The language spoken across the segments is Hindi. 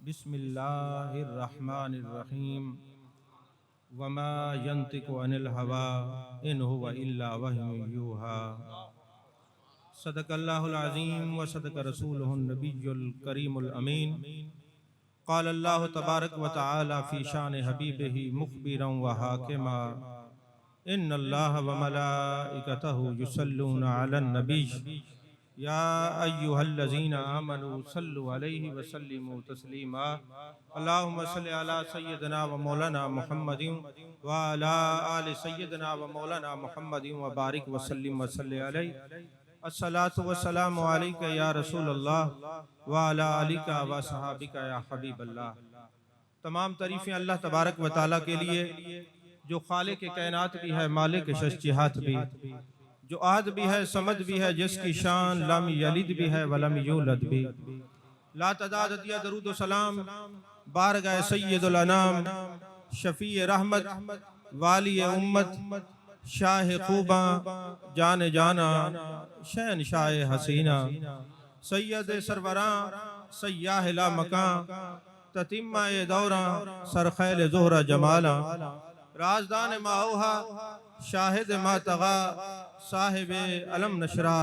बिस्मिल्लाहिर्रहमानिर्रहीम वमा यंतिकु अनिल हवा इन हुवा इल्ला वह्युन यूहा। सदक़ल्लाहुल अज़ीम व सदक़ रसूलुहुन नबियुल करीमुल अमीन। क़ाल अल्लाहु तबारक व तआला फ़ी शान हबीबिही मुख़बिरन व हाकिमा इन्नल्लाह व मलाइकतहु युसल्लूना अलन नबी या अय्युहल्लज़ीना आमनू सल्लु अलैहि व सल्लिमू तस्लीमा। अल्लाहुम्मा सल्लि अला सय्यिदना व मौलाना मुहम्मदिन व अला आलि सय्यिदना व मौलाना मुहम्मदिन व बारिक व सल्लिम व सल्लि अलैहि। अस्सलातु वस्सलामु अलैका या रसूलल्लाह व अला आलिका व सहाबिका या हबीबल्लाह। तमाम तारीफ़ें अल्लाह तबारक व तआला के लिए जो खालिक कायनात भी है, मालिक शश्चिहात भी, जो आहद भी है, समद भी है, जिसकी शान लम यलिद भी है वलम यूलद भी। ला तदाद दिया दरूद सलाम बारगाह सय्यदुल अनाम शफी रहमत वाली उम्मत शाह खूबा जान जाना शहनशाह हसीना सैयद सरवरा सयाह ला मकां ततिम्मा दौरा सरखैल ज़ोहरा जमाला राजदान माओहा शाहिद मातगा साहिब अलम नशरा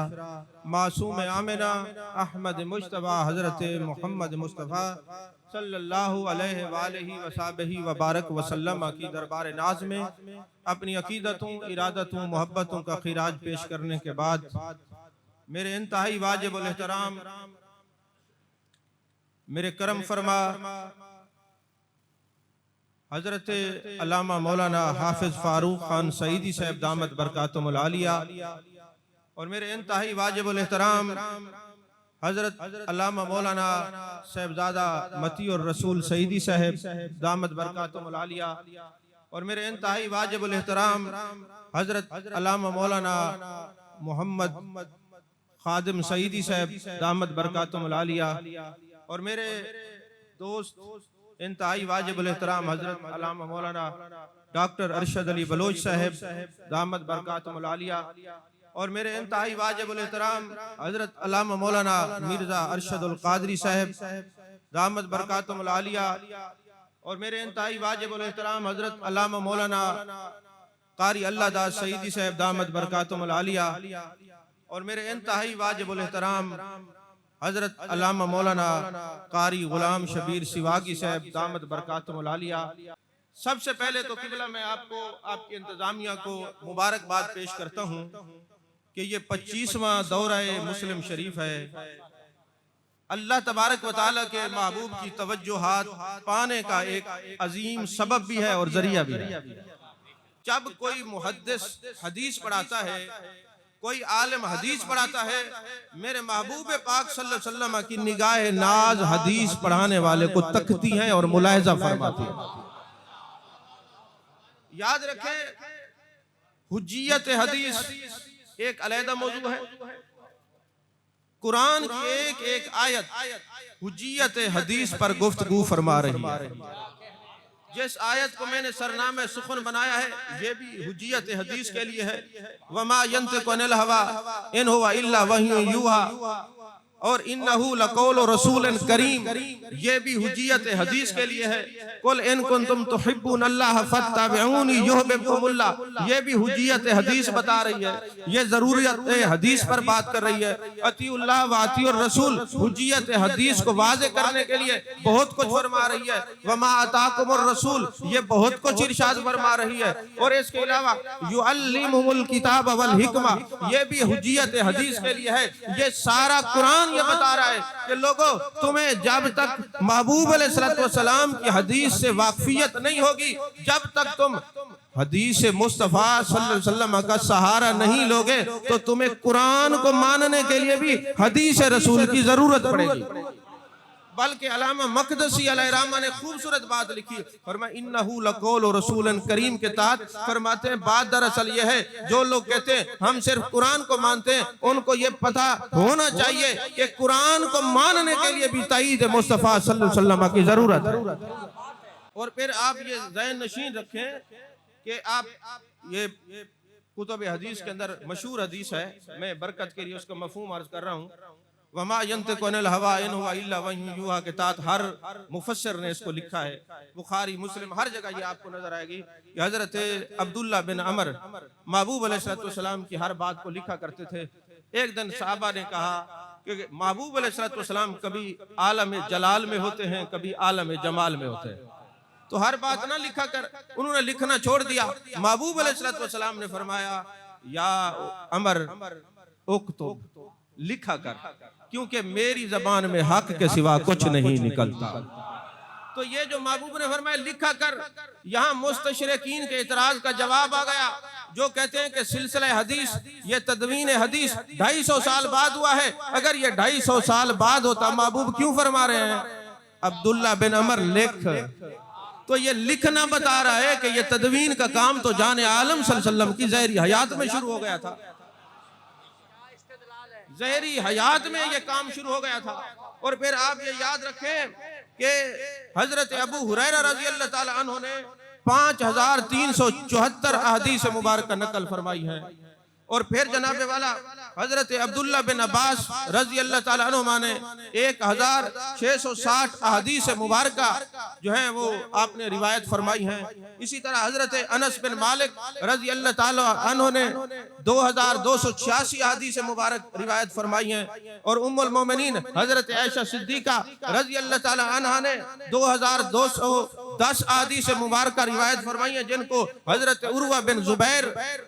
मासूम आमिना अहमद मुश्तबा हज़रत मोहम्मद मुस्तफ़ा सल्लल्लाहु अलैहि वालैहि वसहबिही व बारक वसल्लम की दरबार नाज में अपनी अकीदतों, इरादतों, मोहब्बतों का खिराज पेश करने के बाद मेरे इंतहाई वाजिबुल एहतराम मेरे करम फरमा हजरत अल्लामा मौलाना हाफिज फारूक खान सईदी साहब दामत बरकातुहुल आलिया और मेरे इंतहाई वाजिबुल एहतराम हजरत अल्लामा मौलाना साहबजादा मती और रसूल सईदी साहब दामत बरकातुहुल आलिया और मेरे इंतहाई वाजिबुल एहतराम हजरत अल्लामा मौलाना मोहम्मद खादिम सईदी साहब दामत बरकातुहुल आलिया और मेरे दोस्त इंतहाई वाजिबुल एहतराम हजरत अल्लामा मौलाना डॉक्टर अरशद अली बलोच साहब दामत बरकातुहुल आलिया और मेरे इंतहाई वाजिबुल एहतराम हजरत अल्लामा मौलाना मिर्जा अरशदुल कादरी साहब दामत बरकातुहुल आलिया और मेरे इंतहाई वाजिबुल एहतराम हजरत अल्लामा मौलाना कारी अल्लाह दास सईदी साहब दामत बरकातुहुल आलिया और मेरे इंतहाई वाजिबुल एहतराम हजरत अल्लामा मौलाना कारी गुलाम शबीर सिवागी साहब दामत बरकातुहुल आलिया। सबसे पहले तो किबला मैं आपको, आपकी इंतजामिया को मुबारकबाद पेश करता हूँ कि ये 25वां दौरा मुस्लिम शरीफ है। अल्लाह तबारक व तआला के महबूब की तवज्जुहात पाने का एक अजीम सबब भी है और जरिया भी है। जब कोई मुहद्दिस हदीस पढ़ाता है, कोई आलिम हदीस पढ़ाता है, मेरे महबूब पाक सल्लल्लाहु अलैहि वसल्लम की निगाह नाज हदीस पढ़ाने वाले को तकती है और मुलाहिजा फरमाती है। याद रखें, हुज्जियत हदीस एक अलहदा मौजू है। कुरान की एक एक आयत हुज्जियत हदीस पर गुफ्तगू फरमा रही है। जिस आयत को मैंने सरनामे सुखन बनाया है, ये भी हुज्जियत हदीस के लिए है। वमा यंतिकु अनिल हवा इन हुवा इल्ला वह्युन यूहा और इन्नहु लक़ौलु रसूलिन करीम, ये भी हुज्जियत हदीस के लिए है। कुल इन कुंतुम तुहिब्बुनल्लाह फत्तबिऊनी युहिब्बुकुमुल्लाह, ये भी हुज्जियत हदीस बता रही है। ये ज़रूरियत हदीस पर बात कर रही है। अतीउल्लाह व अतीउर रसूल हुज्जियत हदीस को वाज़े करने के लिए बहुत कुछ फरमा रही है। वमा अताकुमुर रसूल, ये बहुत कुछ इरशाद फरमा रही है। और इसके अलावा युअल्लिमुहुल किताब वल हिकमा, ये भी हुज्जियत हदीस के लिए है। ये सारा कुरान ये बता रहा है कि लोगों, तुम्हें जब तक महबूब अलैहिस्सलाम की हदीस से वाकफियत नहीं होगी, जब तक तुम हदीस मुस्तफ़ा सल्लल्लाहु अलैहि वसल्लम का सहारा नहीं लोगे, तो तुम्हें कुरान को मानने के लिए भी हदीस रसूल की जरूरत पड़ेगी। बल्कि अल्लामा मक़दसी अलैहिर्रहमा ने खूबसूरत बात लिखी, फरमाया इन्नहु लक़ौलु रसूलिन करीम के तहत फरमाते हैं बात दरअसल ये है, जो लोग कहते हैं हम सिर्फ कुरान को मानते हैं, उनको ये पता होना चाहिए कि कुरान को मानने के लिए भी तईद मुस्तफ़ा सल्लल्लाहु अलैहि वसल्लम की जरूरत है। और फिर आप ये ज़हन नशीन रखें कि आप ये कुतुब हदीस के अंदर मशहूर हदीस है, मैं बरकत के लिए उसका मफहूम अर्ज कर रहा हूँ वमा यंतिकु अनिल हवा इन हुवा इल्ला वह्युन युहा के तहत हर मुफस्सिर ने इसको लिखा है। बुखारी मुस्लिम हर जगह ये आपको नजर आएगी कि हजरत अब्दुल्ला बिन अमर महबूब अलैहिस्सलाम की हर बात को लिखा करते थे। एक दिन सहाबा ने कहा कि महबूब अलैहिस्सलाम कभी आलम जलाल में होते हैं, कभी आलम जमाल में होते हैं, तो हर बात ना लिखा कर। उन्होंने लिखना छोड़ दिया। महबूब अलैहिस्सलाम ने फरमाया या अमर उक्तुब, लिखा कर, क्योंकि मेरी जबान में हक के सिवा कुछ नहीं निकलता। तो ये जो महबूब ने फरमाया लिखा कर, यहाँ मुस्तशरिकीन के इतराज का जवाब आ गया जो कहते हैं कि सिलसिला हदीस ये तदवीन हदीस 250 साल बाद हुआ है। अगर ये 250 साल बाद होता महबूब क्यों फरमा रहे हैं अब्दुल्ला बिन अमर लिख? तो ये लिखना बता रहा है कि ये तदवीन का काम तो जाने आलम सल्लल्लाहु अलैहि वसल्लम की ज़हरी हयात में शुरू हो गया था। ज़हरी हयात में ये काम शुरू हो गया था। और फिर आप ये याद रखें कि हजरत अबू हुरैरा रज़ी अल्लाह ताला अन्हु ने 5374 अहदीस मुबारक नकल फरमाई है। और फिर जनाबे वाला हजरत अब्दुल्ला बिन अब्बास रजी अल्लाह ताला अन्हुमा ने 1660 अहदीस मुबारक जो है वो आपने रिवायत फरमाई है। इसी तरह हजरत अनस बिन मालिक रजी अल्लाह ताला अन्हु ने 2286 अहदीस मुबारक रिवायत फरमाई है। और उम्मुल मोमिनीन हजरत आयशा सिद्दीका रजी अल्लाह ताला अन्हा ने 2210 अहदीस मुबारक रिवायत फरमाई है, जिनको हजरत उर्वा बिन जुबैर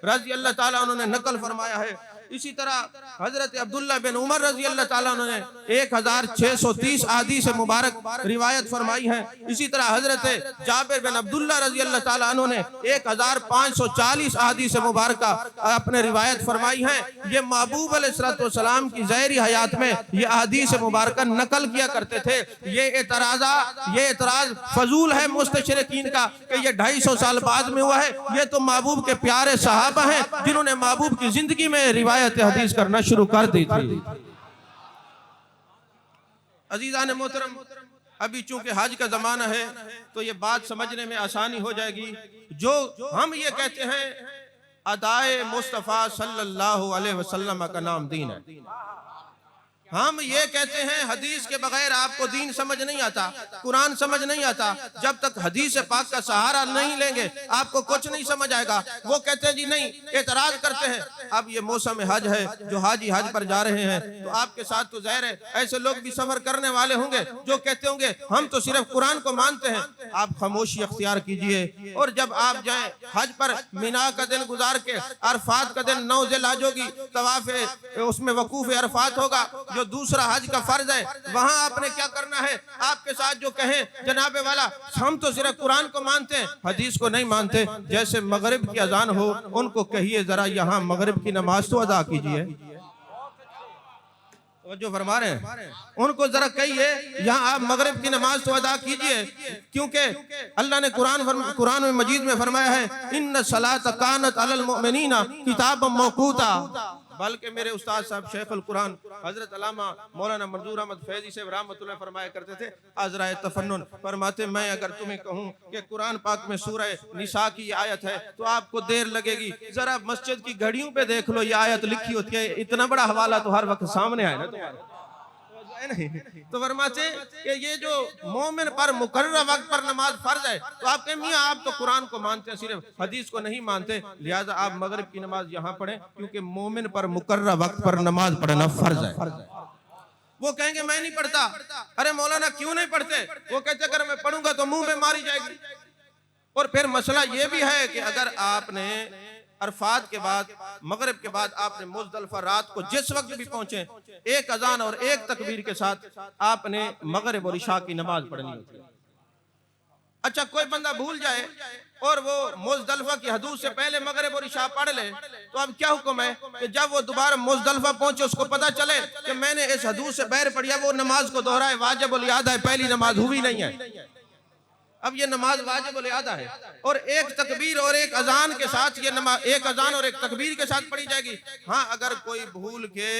रजी अल्लाह ताला उन्होंने नकल फरमाया है। इसी तरह हजरत अब्दुल्ला बिन उमर रजी अल्लाह ताला ने 1630 अहदीस मुबारक रिवायत फरमाई है। इसी तरह हजरत जाबिर बिन अब्दुल्ला रजी अल्लाह ताला ने 1540 अहदीस मुबारक अपने रिवायत फरमाई है। ये महबूब अलैहिस्सलाम की ज़हरी हयात में ये अहदीस मुबारक नकल किया करते थे। ये एतराज फजूल है मुस्तशरिकीन का कि ये 250 साल बाद में हुआ है। ये तो महबूब के प्यारे सहाबा हैं जिन्होंने महबूब की जिंदगी में रिवायत हदीस करना शुरू कर दी थी। अजीज़ान मोहतरम, अभी चूंकि हज का जमाना है तो ये बात समझने में आसानी हो जाएगी। जो हम ये कहते हैं अदाए मुस्तफ़ा सल्लल्लाहु अलैहि वसल्लम का नाम दीन है। हम ये कहते हैं हदीस के बगैर आपको दीन समझ नहीं आता, कुरान समझ नहीं आता। जब तक हदीस पाक का सहारा नहीं लेंगे आपको कुछ नहीं समझ आएगा। वो कहते हैं जी नहीं, एतराज करते हैं। अब ये मौसम हज है, जो हाजी हज पर जा रहे हैं तो आपके साथ तो ज़ाहिर है ऐसे लोग भी सफर करने वाले होंगे जो कहते होंगे हम तो सिर्फ कुरान को मानते हैं। आप खामोशी अख्तियार कीजिए और जब आप जाएं हज पर मीना का दिन गुजार के अरफात का दिन 9 ज़िलहज होगी, तवाफ़ उसमें वकूफ़ अरफात होगा जो दूसरा हज का फर्ज है। वहां आपने क्या करना है? आपके साथ जो कहें जनाबे वाला हम तो सिर्फ कुरान को मानते हैं, हदीस को नहीं मानते, जैसे मगरिब की अजान हो उनको कहिए जरा यहाँ मगरिब की नमाज तो अदा कीजिए। जो फरमा रहे हैं उनको जरा कहिए यहाँ आप मगरिब की नमाज तो अदा कीजिए, क्योंकि अल्लाह ने कुरान में मजीद में फरमाया है इन्न सलात कानत अलल मुमिनीना किताबम मौकूता। बल्कि मेरे उस्ताद साहब शेखुल कुरान हजरत अल्लामा मौलाना मंजूर अहमद फैजी से रहमतुल्लाह फरमाया करते थे अज़राए तफन्नुन, फरमाते मैं अगर तुम्हें कहूँ कि कुरान पाक में सूरह निसा की आयत है तो आपको देर लगेगी, जरा मस्जिद की घड़ियों पे देख लो ये आयत लिखी होती है, इतना बड़ा हवाला तो हर वक्त सामने आए ना तुम्हारे नहीं। तो फरमाते कि ये जो मोमिन पर मुकर्रर वक्त पर नमाज फर्ज है, तो आप कहें मियां आप तो कुरान को मानते हैं सिर्फ हदीस को नहीं मानते, लिहाजा आप मगरिब की नमाज यहाँ पढ़ें क्योंकि मोमिन पर मुकर्रर वक्त पर नमाज पढ़ना फर्ज है। वो कहेंगे मैं नहीं पढ़ता। अरे मौलाना क्यों नहीं पढ़ते? वो कहते अगर मैं पढ़ूंगा तो मुंह में मारी जाएगी। और फिर मसला ये भी है कि अगर आपने अरफात के बाद मगरिब के बाद आपने मुज़दलिफा रात को जिस वक्त भी पहुंचे एक अजान और एक तकबीर के साथ आपने मगरिब और इशा की नमाज पढ़नी होती है। अच्छा कोई बंदा भूल जाए और वो मुज़दलिफा की हदूद से पहले मगरिब और इशा पढ़ ले तो अब क्या हुक्म है कि जब वो दोबारा मुज़दलिफा पहुंचे उसको पता चले कि मैंने इस हदूद से बहर पढ़ी है, वो नमाज को दोहराए, वाजिब उल याद है, पहली नमाज हुई नहीं है। अब ये नमाज वाजिब उल अदा है और एक तकबीर और एक अजान के साथ ये नमाज, एक अजान और एक तकबीर के साथ पढ़ी जाएगी। हाँ, अगर कोई भूल के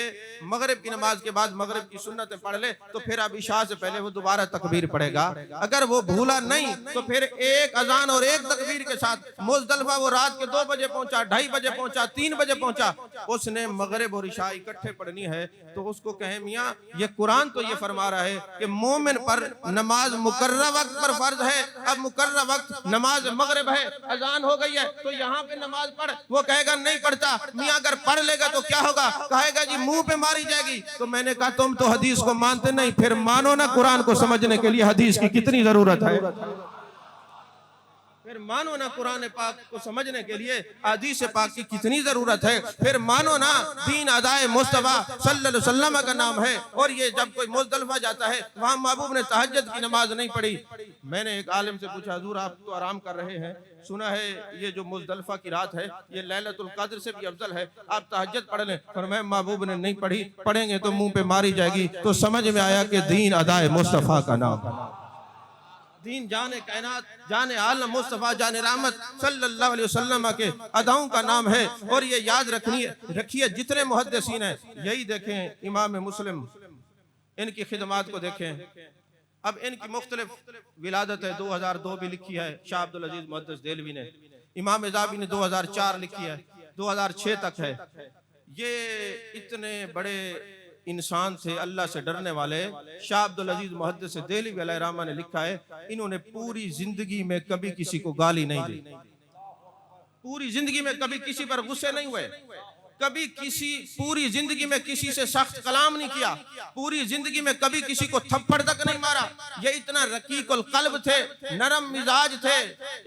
मगरिब की नमाज के बाद मगरिब की सुन्नतें पढ़ ले तो फिर अब इशा से पहले वो दोबारा तकबीर पढ़ेगा। अगर वो भूला नहीं तो फिर एक अजान और एक तकबीर के साथ मुज़दलिफा वो रात के 2 बजे पहुंचा, 2:30 बजे पहुंचा, 3 बजे पहुंचा, उसने मगरिब और इशा इकट्ठे पढ़नी है तो उसको कहे मियाँ ये कुरान तो ये फरमा रहा है कि मोमिन पर नमाज मुकर्रर वक्त पर फर्ज है। अब मुकर्रर वक्त नमाज मगरिब है, अजान हो गई है तो यहाँ पे नमाज पढ़। वो कहेगा नहीं पढ़ता। मियाँ अगर पढ़ लेगा तो क्या होगा? कहेगा जी मुंह पे मारी जाएगी। तो मैंने कहा तुम तो हदीस को मानते नहीं, फिर मानो ना कुरान को समझने के लिए हदीस की कितनी जरूरत है। फिर मानो ना कुरान पाक को समझने के लिए हदीस पाक की कितनी जरूरत है। फिर मानो ना दीन अदाए मुस्तफा सल्लल्लाहु अलैहि वसल्लम का नाम है। और ये जब कोई मुज़दलिफा जाता है वहाँ महबूब ने तहज्जुद की नमाज नहीं पढ़ी। मैंने एक आलिम से पूछा, हुजूर आप तो आराम कर रहे हैं, सुना है ये जो मुज़दलिफा की रात है ये लैलतुल क़द्र से भी अफजल है, आप तहज्जुद पढ़ लें। और मैं महबूब ने नहीं पढ़ी, पढ़ेंगे तो मुंह पे मारी जाएगी। तो समझ में आया कि दीन अदाए मुस्तफा का नाम, दीन जाने कायनात, जाने आलम मुस्तफ़ा, जाने रहमत सल्लल्लाहु अलैहि वसल्लम के अदाओं का नाम है। और ये याद रखिए जितने मुहद्दिसीन हैं, यही देखें इमाम मुस्लिम, इनकी खिदमात को देखें। अब इनकी मुख्तलिफ विलादत है, 2002 भी लिखी है शाह अब्दुल अजीज मुहद्दिस देलवी ने, इमाम ज़ाबी ने 2004 लिखी है, 2006 तक है। ये इतने बड़े इंसान थे, अल्लाह से डरने वाले शाह अब्दुल अजीज मुहद्दिस देलवी अलैहिर्रहमा ने लिखा है, इन्होंने पूरी जिंदगी में कभी किसी को गाली नहीं दी, पूरी जिंदगी में कभी किसी पर गुस्से नहीं हुए, कभी किसी पूरी जिंदगी में किसी से सख्त कलाम नहीं किया, पूरी जिंदगी में कभी किसी को थप्पड़ तक नहीं मारा। ये इतना रकीकुल कल्ब थे, नरम मिजाज थे।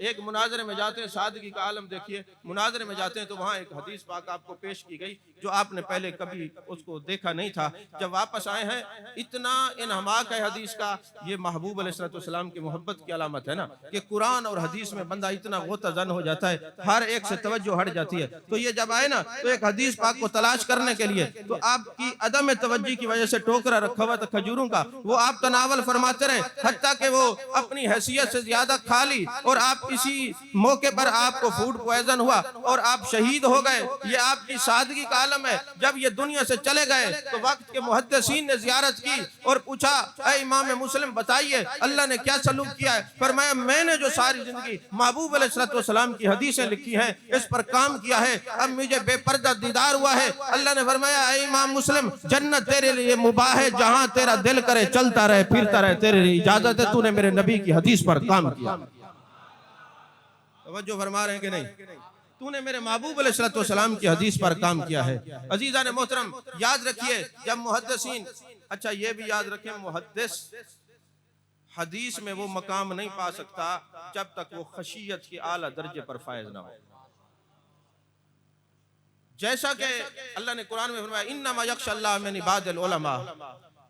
एक मुनाजरे में जाते हैं, सादगी का आलम देखिए, मुनाजरे में जाते हैं तो वहाँ एक हदीस पाक आपको पेश की गई जो आपने पहले कभी उसको देखा नहीं था। जब वापस आए हैं, इतना इन्हमाक है हदीस का। ये महबूब अलैहिस्सलाम की मोहब्बत की अलामत है ना कि कुरान और हदीस में बंदा इतना गोतज़न हो जाता है, हर एक से तवज्जो हट जाती है। तो ये जब आए ना तो एक हदीस पाक को तलाश करने के लिए, तो आपकी अदम तवज्जी की वजह से टोकरा रखा हुआ था खजूरों का, वो आप तनावल फरमाते रहे, हत्ता कि वो अपनी हैसियत से ज्यादा खा ली और आप इसी मौके पर आपको फूड पॉइजन हुआ और आप शहीद हो गए। ये आपकी सादगी का आलम है। जब ये दुनिया से चले गए तो वक्त के मुहद्दिसीन ने जियारत की और पूछा, ऐ इमाम मुस्लिम बताइए अल्लाह ने क्या सलूक किया है? फरमाया, मैंने जो सारी जिंदगी महबूब अलैहिस्सलाम की हदीसें लिखी हैं इस पर काम किया है, अब मुझे बेपर्दा दीदार हुआ है। अल्लाह ने फरमाया, ऐ इमाम मुस्लिम जन्नत तेरे लिए मुबाह है, जहां तेरा दिल करे चलता रहे फिरता रहे, तेरे लिए इजाजत है, तूने मेरे नबी की हदीस पर काम किया। तवज्जो फरमा रहे हैं कि नहीं? तूने मेरे महबूब अलैहिस्सलाम की हदीस पर काम किया है। अजीज़ान मोहतरम, याद रखिए जब मुहद्दिसीन, अच्छा ये भी याद रखें, मुहद्दिस हदीस में वो मकाम नहीं पा सकता जब तक वो खशियत के आला दर्जे पर फायज ना हो। जैसा कि अल्लाह ने कुरान में फरमाया, इन्नमा यख्शल्लाह मिन इबादिल उलमा,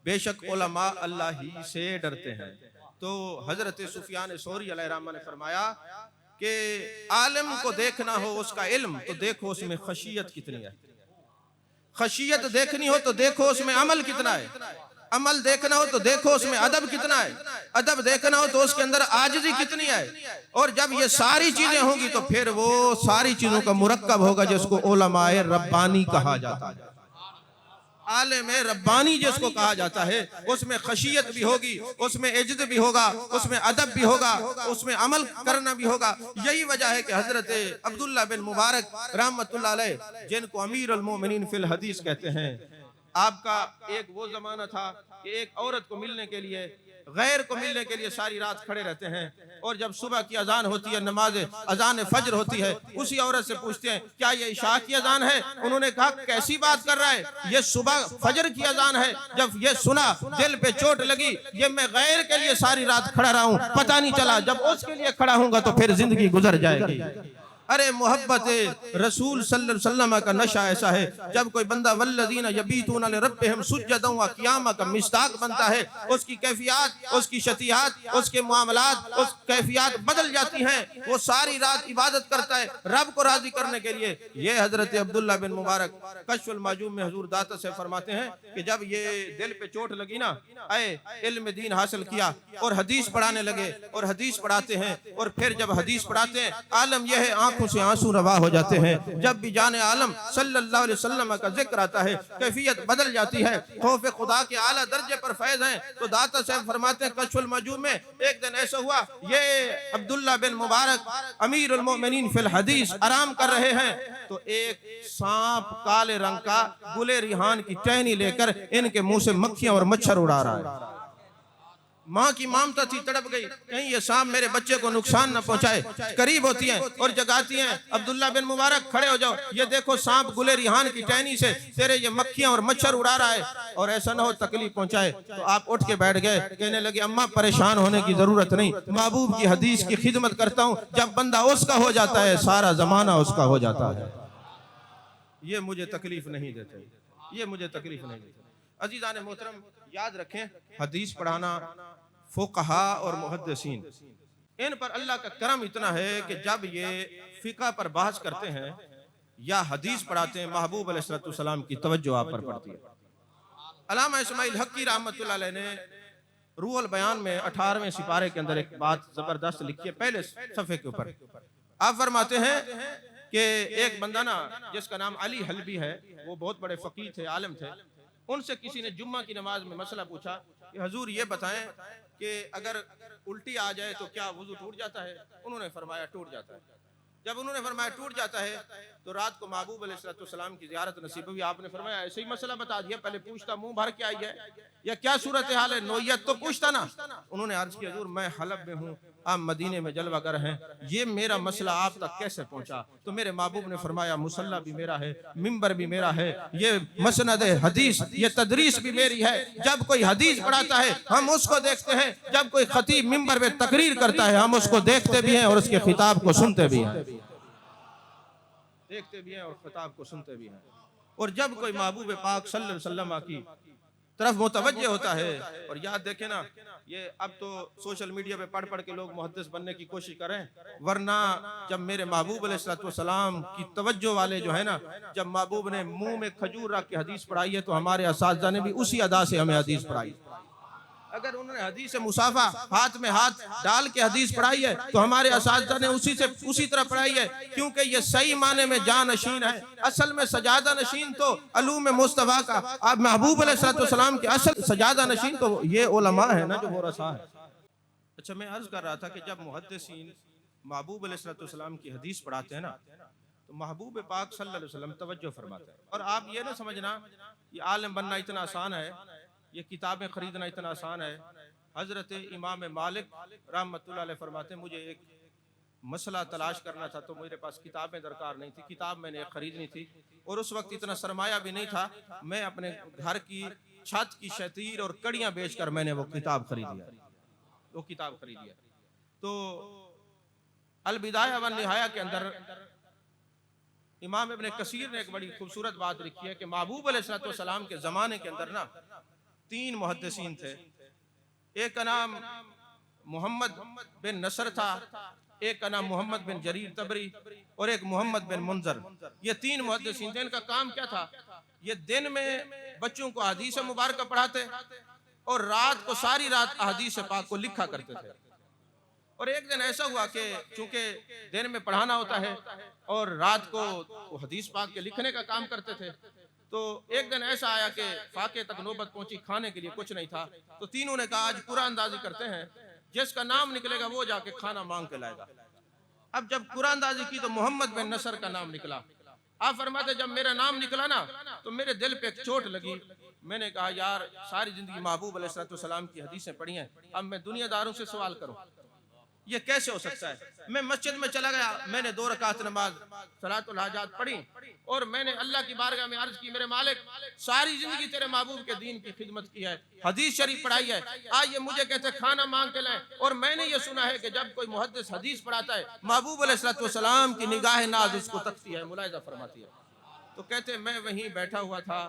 बेशक उलमा अल्लाह ही से डरते हैं। तो हजरत सुफियान सौरी अलैहिर्रहमा ने फरमाया कि आलिम को देखना हो उसका इल्म तो देखो उसमें खशियत कितनी है, खशियत देखनी हो तो देखो उसमें अमल कितना है, अमल देखना हो तो देखो उसमें अदब कितना है, अदब देखना हो तो उसके अंदर आजिज़ी कितनी है। और जब ये सारी चीजें होंगी तो फिर वो सारी चीजों का मुरक्कब होगा जिसको उलमाए रब्बानी कहा जाता है, आलिम रब्बानी जिसको कहा जाता है। उसमें खशियत भी होगी, उसमें इज्जत भी होगा, उसमें अदब भी होगा, उसमें अमल करना भी होगा। यही वजह है कि हजरत अब्दुल्ला बिन मुबारक रहमतुल्लाह अलैह, जिनको अमीरुल मोमिनीन फिल हदीस कहते हैं, आपका एक वो जमाना था कि एक औरत को मिलने के लिए, गैर को मिलने के लिए सारी रात खड़े रहते हैं, और जब सुबह की अजान होती है, नमाज अजान फजर होती है, उसी औरत से पूछते हैं क्या ये इशा की अजान है? उन्होंने कहा कैसी बात कर रहा है, ये सुबह फजर की अजान है। जब ये सुना दिल पे चोट लगी, ये मैं गैर के लिए सारी रात खड़ा रहा हूँ, पता नहीं चला, जब उसके लिए खड़ा हूँगा तो फिर जिंदगी गुजर जाएगी। अरे मोहब्बत रसूल सल्लल्लाहु अलैहि वसल्लम का नशा ऐसा है, जब कोई बंदा वल्लज़ीना यबीतूना लिरब्बिहिम सुज्जदन व क़ियामा का मिस्दाक बनता है, उसकी कैफियत, उसकी शतियात, उसके मामलात, उस कैफियत बदल जाती हैं। वो सारी रात इबादत करता है रब को राजी करने के लिए। ये हजरत अब्दुल्ला बिन मुबारक कश्फुल माजूम में हुजूर दाता से फरमाते हैं कि जब ये दिल पे चोट लगी ना, आए इल्म दीन हासिल किया और हदीस पढ़ाने लगे, और हदीस पढ़ाते हैं, और फिर जब हदीस पढ़ाते हैं आलम यह है आंखों से आंसू रवा हो जाते हैं। जब भी जाने आलम सल्लल्लाहु अलैहि वसल्लम का जिक्र आता है कैफियत बदल जाती है, खौफ खुदा के आला दर्जे पर फैज हैं। तो दाता साहब फरमाते हैं कश्फुल माजूम में, एक दिन ऐसा हुआ, ये अब्दुल्ला बिन मुबारक अमीरुल मोमिनीन फिल हदीस आराम कर रहे हैं, तो एक सांप काले रंग का गुले रिहान की टहनी लेकर इनके मुंह से मक्खियां और मच्छर उड़ा रहा है। माँ की ममता थी, तड़प गई, कहीं ये सांप मेरे बच्चे को नुकसान न पहुंचाए। करीब होती हैं और जगाती हैं, अब्दुल्ला बिन मुबारक खड़े हो जाओ, ये देखो सांप गुले रिहान की टहनी से तेरे ये मक्खियां और मच्छर उड़ा रहा है, और ऐसा ना हो तकलीफ पहुंचाए। तो आप उठ के बैठ गए, कहने लगे अम्मा परेशान होने की जरूरत नहीं, महबूब की हदीस की खिदमत करता हूँ। जब बंदा उसका हो जाता है सारा जमाना उसका हो जाता है। ये मुझे तकलीफ नहीं देते, ये मुझे तकलीफ नहीं देते। अजीज़ान मोहतरम, याद रखें, हदीस पढ़ाना फुक़हा और मुहद्दिसीन, इन पर अल्लाह का करम इतना है कि जब ये फ़िक़ह पर बहस करते हैं या हदीस पढ़ाते हैं, महबूब अलैहिस्सलाम की तवज्जो आप पर पड़ती है। अल्लामा इस्माइल हक़ी रहमतुल्लाह अलैह ने रूहुल बयान में 18वें सिपारे के अंदर एक बात जबरदस्त लिखी है, पहले सफ़े के ऊपर आप फरमाते हैं कि एक बंदा ना जिसका नाम अली हलबी है, वो बहुत बड़े फ़कीह थे, आलिम थे। उनसे किसी ने जुम्मा की नमाज में मसला पूछा कि हजूर ये बताएं कि अगर उल्टी आ जाए तो क्या वुज़ू टूट जाता है? उन्होंने फरमाया टूट जाता है। जब उन्होंने फरमाया टूट जाता है तो रात को महबूब अलैहिस्सलाम की ज़ियारत नसीब हुई। आपने फरमाया ऐसे ही मसला बता दिया, पहले पूछता मुंह भर के आई है या क्या सूरत हाल है, नोयत तो पूछता ना। उन्होंने अर्ज किया हजूर मैं हलब में हूँ, आप मदीने में जलवागर हैं, ये मेरा मसला आप तक कैसे पहुंचा? तो मेरे महबूब ने फरमाया मुसल्ला भी मेरा है, मिंबर भी मेरा है, ये मसनद हदीस, ये तदरीस भी मेरी है। जब कोई हदीस पढ़ाता है हम उसको देखते हैं, जब कोई खतीब मिंबर में तकरीर करता है हम उसको देखते भी हैं और उसके खिताब को सुनते भी हैं, देखते भी हैं और खिताब को सुनते भी हैं। और जब कोई महबूब पाक सल्लल्लाहु अलैहि वसल्लम की तरफ मुतवज्जे होता है, और याद देखें ना, ये अब तो सोशल मीडिया पे पढ़ पढ़ के लोग मुहद्दिस बनने की कोशिश करें, वरना जब मेरे महबूब अलैहिस्सलाम की तवज्जो वाले जो है ना, जब महबूब ने मुंह में खजूर रख के हदीस पढ़ाई है तो हमारे असातिज़ा ने भी उसी अदा से हमें हदीस पढ़ाई। अगर उन्होंने हदीस मुसाफा हाथ में हाथ डाल के हदीस पढ़ाई है तो हमारे असातिज़ा ने उसी तरह पढ़ाई है, क्योंकि ये सही माने में जानशीन है। असल में सजादा नशीन तो अलूम मुस्तफ़ा का, आप महबूब अलैहिस्सलाम के असल सजादा नशीन तो ये उलमा है ना, जो वो रसा है। अच्छा, मैं अर्ज कर रहा था कि जब मुहद्दिसीन महबूब अलैहिस्सलाम की हदीस पढ़ाते हैं ना, तो महबूब पाक सल्लल्लाहु अलैहि वसल्लम तवज्जो फरमाते हैं। और आप ये ना समझना ये आलिम बनना इतना आसान है, ये किताबें खरीदना इतना आसान है। हज़रत इमाम मालिक रहमतुल्लाह अलैह फरमाते हैं, मुझे एक मसला तलाश करना था तो मेरे पास किताबें दरकार नहीं थी, किताब मैंने खरीदनी थी, और उस वक्त इतना सरमाया भी नहीं था। मैं अपने घर की छत की शतीर और कड़ियाँ बेचकर मैंने वो किताब खरीदी है। तो अल बिदाया व निहाया के अंदर इमाम इब्न कसीर ने एक बड़ी खूबसूरत बात लिखी है कि महबूब अलैहिस्सलाम के ज़माने के अंदर ना 3 मुहद्दिसीन थे। एक का नाम मोहम्मद बिन नसर था, एक का नाम मोहम्मद बिन जरीर तबरी, और एक मोहम्मद बिन मुंजर। ये 3 मुहद्दिसीन थे। इनका काम क्या था? ये दिन में बच्चों को हदीस मुबारक पढ़ाते और रात को सारी रात हदीस पाक को लिखा करते थे। और एक दिन ऐसा हुआ कि चूंकि दिन में पढ़ाना होता है और रात को वो हदीस पाक के लिखने का काम करते थे, तो एक दिन ऐसा आया कि फाके तक नौबत पहुंची, खाने के लिए कुछ नहीं था। तो तीनों ने कहा आज कुरानदाजी करते हैं, जिसका नाम निकलेगा वो जाके खाना मांग के लाएगा। अब जब कुरानदाजी की तो मोहम्मद बिन नसर का नाम निकला। आप फरमाते जब मेरा नाम निकला ना तो मेरे दिल पे एक चोट लगी। मैंने कहा यार सारी जिंदगी महबूब अलैहिस्सलाम की हदीसें पढ़ी हैं, अब मैं दुनियादारों से सवाल करूं। ये कैसे हो सकता है? मैं मस्जिद में चला गया, मैंने 2 रकात नमाज सलातुल हाजात पढ़ी और मैंने अल्लाह की बारगाह में अर्ज की, मेरे मालिक सारी जिंदगी तेरे महबूब के दीन की खिदमत की है, हदीस शरीफ पढ़ाई है, आज ये मुझे कहते खाना मांग के लाएं। और मैंने ये सुना है कि जब कोई मुहद्दिस हदीस पढ़ाता है, महबूब अलैहिस्सलातु वस्सलाम की निगाह नाज उसको तकती है, मुलाहिजा फरमाती है। तो कहते मैं वहीं बैठा हुआ था,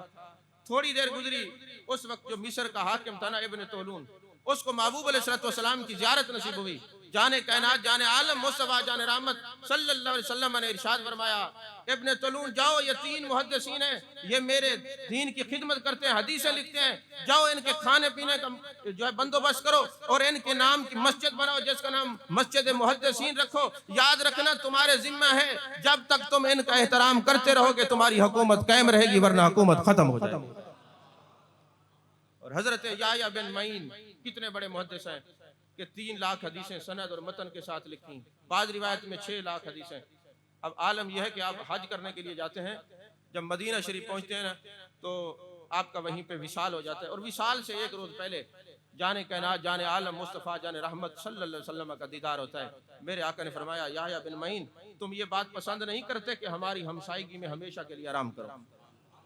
थोड़ी देर गुजरी, उस वक्त जो मिस्र का हाकिम था ना इब्न तोलून, उसको महबूब अलैहिस्सलातु वस्सलाम की ज़ियारत नसीब हुई। जाने कायनात जाने आलम मुस्तफा जाने रहमत सल्लल्लाहु अलैहि वसल्लम ने इरशाद फरमाया, इब्न तोलून जाओ, ये 3 मुहद्दिसीन हैं, ये मेरे दीन की खिदमत करते हैं, हदीसें लिखते हैं, जाओ इनके खाने पीने का जो है बंदोबस्त करो और इनके नाम की मस्जिद बनाओ जिसका नाम मस्जिद मुहद्दिसीन रखो। याद रखना तुम्हारे जिम्मा है, जब तक तुम इनका एहतराम करते रहोगे तुम्हारी हुकूमत कायम रहेगी, वरना हुकूमत खत्म हो जाएगी। और हजरत याह्या बिन मईन कितने बड़े मुहद्दिस हैं कि 3 लाख हदीसें सनद और मतन के साथ लिखी, बाद रिवायत में 6 लाख हदीसें। अब आलम यह है कि आप हज करने के लिए जाते हैं, जब मदीना शरीफ पहुंचते हैं ना तो आपका वहीं पे विसाल हो जाता है, और विसाल से 1 रोज पहले जाने कायनात जाने आलम मुस्तफ़ा जाने रहमत सल्लल्लाहु अलैहि वसल्लम का दीदार होता है। मेरे आका ने फरमाया, याह्या बिन मईन तुम ये बात पसंद नहीं करते कि हमारी हमसायगी में हमेशा के लिए आराम करो?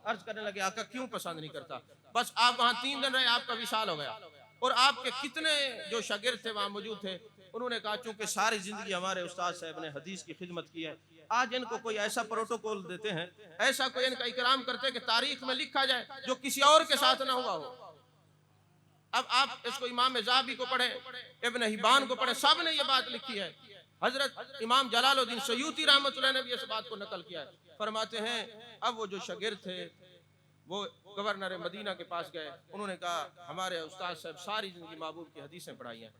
अर्ज करने लगे, आका क्यों पसंद नहीं करता? बस आप वहाँ 3 दिन रहे, आपका विसाल हो गया, और आपके कितने जो शागिर्द थे वहाँ मौजूद थे, उन्होंने कहा चूंकि सारी जिंदगी हमारे उस्ताद साहब ने हदीस की खिदमत की है, आज इनको कोई ऐसा प्रोटोकॉल देते हैं, ऐसा कोई इनका इकराम करते हैं कि तारीख में लिखा जाए जो किसी और के साथ ना हुआ हो। अब आप इसको इमाम ज़ाहबी को पढ़े, इब्न हिब्बान को पढ़े, सब ने ये बात लिखी है। हजरत इमाम जलालुद्दीन सयूती रहमतुल्लाह ने भी इस बात को नकल किया है। फरमाते हैं अब वो जो शागिर्द थे वो गवर्नर मदीना के पास गए, उन्होंने कहा हमारे उस्ताद साहब सारी जिंदगी महबूब की हदीसें पढ़ाई हैं,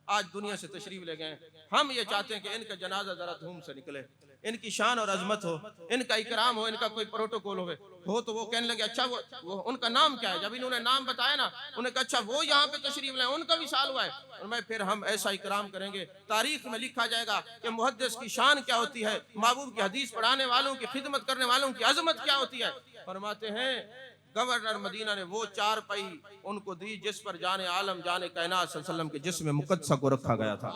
आज दुनिया से तशरीफ ले गए, हम ये चाहते हैं कि इनका जनाजा जरा धूम से निकले, इनकी शान और अजमत हो, इनका इकराम हो, इनका कोई प्रोटोकॉल हो। तो वो कहने लगे अच्छा वो उनका नाम क्या है? जब इन्होंने नाम बताया ना, उन्होंने कहा अच्छा वो यहाँ पे तशरीफ लाए, उनका विसाल हुआ है, और मैं फिर हम ऐसा इकराम करेंगे, तारीख में लिखा जाएगा कि मुहद्दिस की शान क्या होती है, महबूब की हदीस पढ़ाने वालों की खिदमत करने वालों की अजमत क्या होती है। फरमाते हैं गवर्नर मदीना ने वो 4 पाई उनको दी जिस पर जाने आलम जाने कायनात सल्लल्लाहु अलैहि वसल्लम के जिस्म मुक़द्दसा को रखा गया था,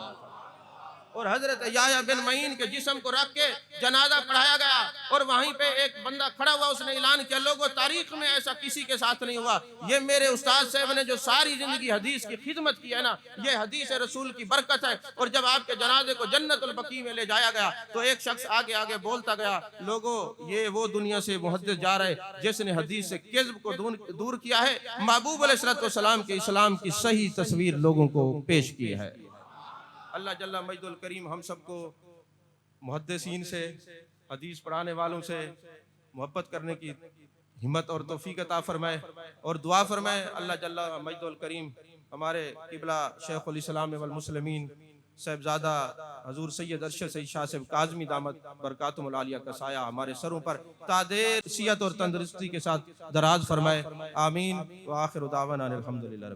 और हजरत याह्या बिन मईन के जिस्म को रख के जनाजा पढ़ाया गया, और वहीं पे एक बंदा खड़ा हुआ, उसने ऐलान किया लोगों तारीख में ऐसा किसी के साथ नहीं हुआ, ये मेरे उस्ताद साहब ने जो सारी जिंदगी हदीस की खिदमत की है ना, ये हदीस रसूल की बरकत है। और जब आपके जनाजे को जन्नतुल बकी में ले जाया गया तो एक शख्स आगे आगे बोलता गया, लोगों ये वो दुनिया से मुहद्दिस जा रहे जिसने हदीस से किज़्ब को दूर किया है, महबूब अलैहिस्सलातु वस्सलाम के इस्लाम की सही तस्वीर लोगों को पेश की है। अल्लाह जल्ला मजदुल करीम हम सबको मुहद्दिसीन से, हदीस पढ़ाने वालों से मोहब्बत करने की हिम्मत और तौफीक अता फरमाए, और दुआ फरमाए अल्लाह जल्ला मजदुल करीम हमारे किबला शेखुल इस्लाम वल मुस्लिमीन साहिबजादा हजूर सैयद अरशद सईद शाह साहब काज़मी दामत बरकातुहुल आलिया का साया हमारे सरों पर तादेर सियत और तंदुरुस्ती के साथ दराज फरमाए। आमीन व आखिर दावाना अनिल हम्दुलिल्लाह।